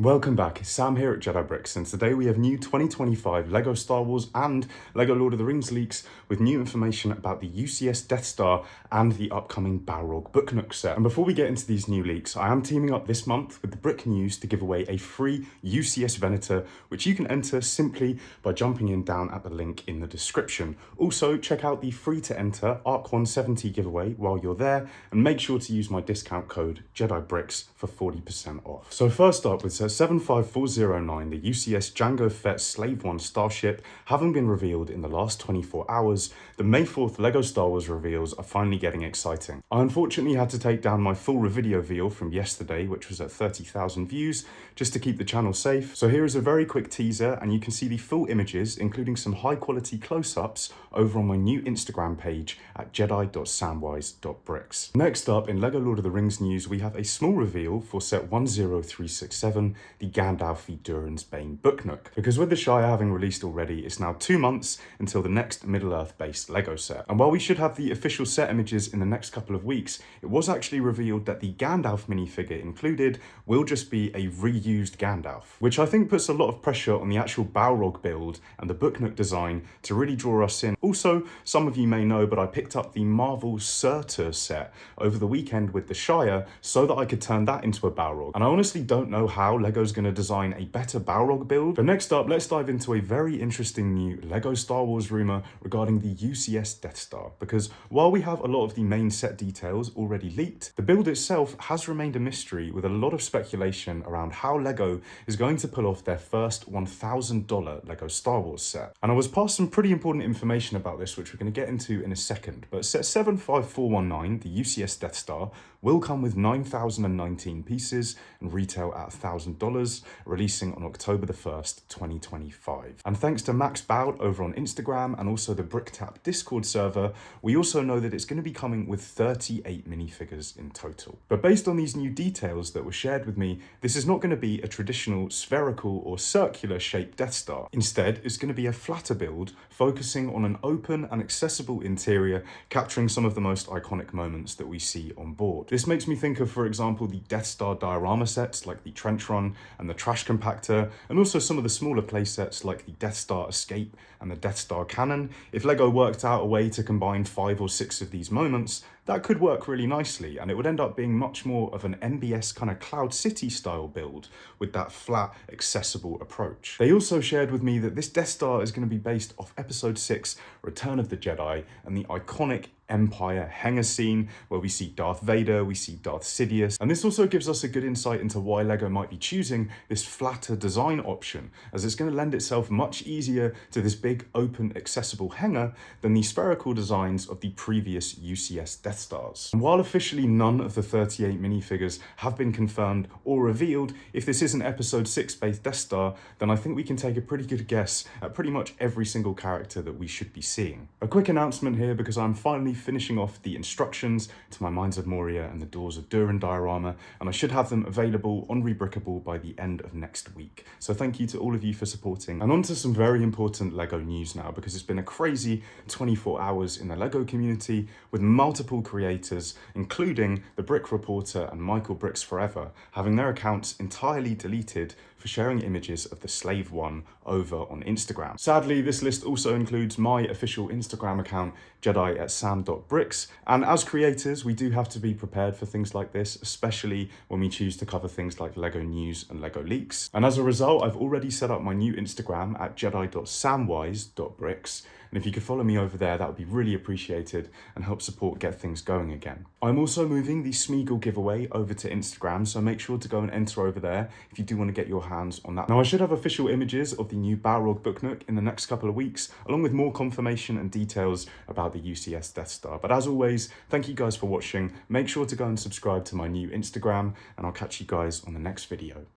Welcome back, it's Sam here at JediBricks, and today we have new 2025 LEGO Star Wars and LEGO Lord of the Rings leaks with new information about the UCS Death Star and the upcoming BALROG Book Nook set. And before we get into these new leaks, I am teaming up this month with the Brick News to give away a free UCS Venator, which you can enter simply by jumping in down at the link in the description. Also, check out the free to enter ARC 170 giveaway while you're there, and make sure to use my discount code JediBricks for 40% off. So first up, with 75409, the UCS Jango Fett Slave 1 starship, having been revealed in the last 24 hours, the May 4th LEGO Star Wars reveals are finally getting exciting. I unfortunately had to take down my full video reel from yesterday, which was at 30,000 views, just to keep the channel safe. So here is a very quick teaser, and you can see the full images, including some high quality close-ups, over on my new Instagram page at jedi.samwise.bricks. Next up, in LEGO Lord of the Rings news, we have a small reveal for set 10367, the Gandalf v Durin's Bane Book Nook. Because with the Shire having released already, it's now 2 months until the next Middle-earth based LEGO set. And while we should have the official set images in the next couple of weeks, it was actually revealed that the Gandalf minifigure included will just be a reused Gandalf, which I think puts a lot of pressure on the actual BALROG build and the Book Nook design to really draw us in. Also, some of you may know, but I picked up the Marvel Surtur set over the weekend with the Shire so that I could turn that into a BALROG. And I honestly don't know how LEGO's going to design a better BALROG build. But next up, let's dive into a very interesting new LEGO Star Wars rumor regarding the UCS Death Star. Because while we have a lot of the main set details already leaked, the build itself has remained a mystery, with a lot of speculation around how LEGO is going to pull off their first $1,000 LEGO Star Wars set. And I was passed some pretty important information about this, which we're going to get into in a second. But set 75419, the UCS Death Star, will come with 9,019 pieces and retail at $1,000, releasing on October the 1st, 2025. And thanks to Max Bout over on Instagram and also the BrickTap Discord server, we also know that it's going to be coming with 38 minifigures in total. But based on these new details that were shared with me, this is not going to be a traditional spherical or circular shaped Death Star. Instead, it's going to be a flatter build, focusing on an open and accessible interior, capturing some of the most iconic moments that we see on board. This makes me think of, for example, the Death Star diorama sets like the Trench Run and the Trash Compactor, and also some of the smaller playsets like the Death Star Escape and the Death Star Cannon. If LEGO worked out a way to combine 5 or 6 of these moments, that could work really nicely, and it would end up being much more of an MBS kind of Cloud City style build with that flat, accessible approach. They also shared with me that this Death Star is going to be based off Episode 6, Return of the Jedi, and the iconic Empire hangar scene where we see Darth Vader, we see Darth Sidious, and this also gives us a good insight into why LEGO might be choosing this flatter design option, as it's going to lend itself much easier to this big, open, accessible hangar than the spherical designs of the previous UCS Death Stars. And while officially none of the 38 minifigures have been confirmed or revealed, if this is an Episode 6 based Death Star, then I think we can take a pretty good guess at pretty much every single character that we should be seeing. A quick announcement here, because I'm finally finishing off the instructions to my Mines of Moria and the Doors of Durin diorama, and I should have them available on Rebrickable by the end of next week. So thank you to all of you for supporting. And on to some very important LEGO news now, because it's been a crazy 24 hours in the LEGO community, with multiple creators, including the Brick Reporter and Michael Bricks Forever, having their accounts entirely deleted for sharing images of the Slave 1 over on Instagram. Sadly, this list also includes my official Instagram account, jedi@sam.bricks, and as creators, we do have to be prepared for things like this, especially when we choose to cover things like LEGO news and LEGO leaks. And as a result, I've already set up my new Instagram at jedi.samwise.bricks, and if you could follow me over there, that would be really appreciated and help support get things going again. I'm also moving the Smeagol giveaway over to Instagram, so make sure to go and enter over there if you do want to get your hands on that. Now, I should have official images of the new BALROG Book Nook in the next couple of weeks, along with more confirmation and details about the UCS Death Star. But as always, thank you guys for watching. Make sure to go and subscribe to my new Instagram, and I'll catch you guys on the next video.